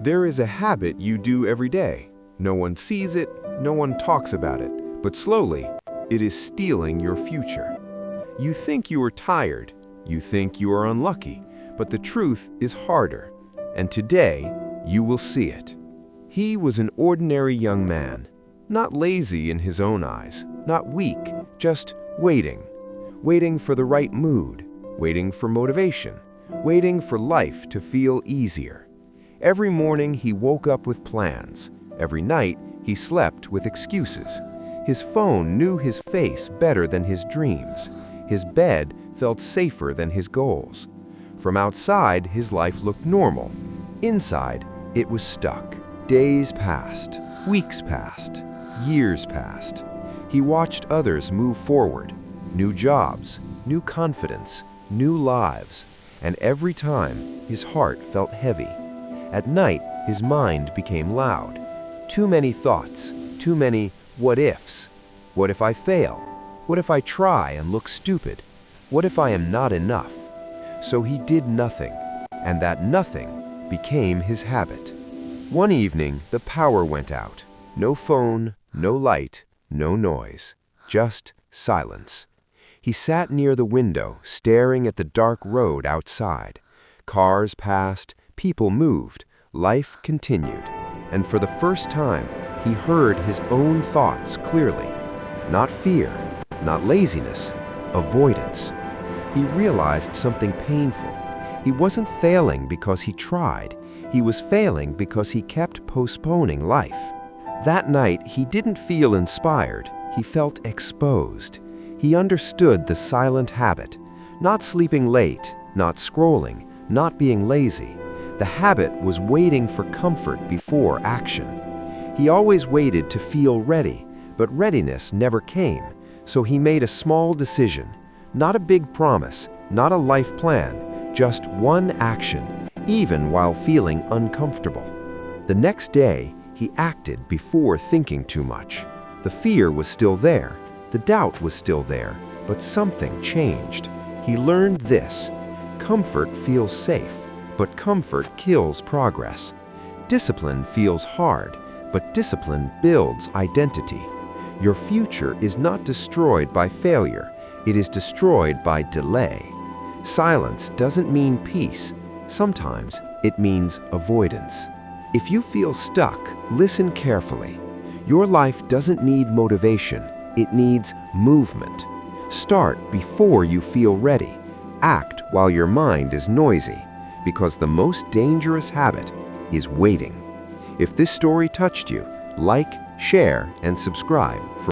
There is a habit you do every day. No one sees it, no one talks about it, but slowly, it is stealing your future. You think you are tired, you think you are unlucky, but the truth is harder. And today, you will see it. He was an ordinary young man, not lazy in his own eyes, not weak, just waiting. Waiting for the right mood, waiting for motivation, waiting for life to feel easier. Every morning he woke up with plans. Every night he slept with excuses. His phone knew his face better than his dreams. His bed felt safer than his goals. From outside, his life looked normal. Inside, it was stuck. Days passed, weeks passed, years passed. He watched others move forward. New jobs, new confidence, new lives. And every time, his heart felt heavy. At night, his mind became loud. Too many thoughts, too many what-ifs. What if I fail? What if I try and look stupid? What if I am not enough? So he did nothing, and that nothing became his habit. One evening, the power went out. No phone, no light, no noise, just silence. He sat near the window, staring at the dark road outside. Cars passed, people moved, life continued, and for the first time, he heard his own thoughts clearly. Not fear, not laziness, avoidance. He realized something painful. He wasn't failing because he tried. He was failing because he kept postponing life. That night, he didn't feel inspired. He felt exposed. He understood the silent habit. Not sleeping late, not scrolling, not being lazy. The habit was waiting for comfort before action. He always waited to feel ready, but readiness never came, so he made a small decision. Not a big promise, not a life plan, just one action, even while feeling uncomfortable. The next day, he acted before thinking too much. The fear was still there, the doubt was still there, but something changed. He learned this: comfort feels safe, but comfort kills progress. Discipline feels hard, but discipline builds identity. Your future is not destroyed by failure, it is destroyed by delay. Silence doesn't mean peace. Sometimes it means avoidance. If you feel stuck, listen carefully. Your life doesn't need motivation, it needs movement. Start before you feel ready. Act while your mind is noisy, because the most dangerous habit is waiting. If this story touched you, like, share, and subscribe for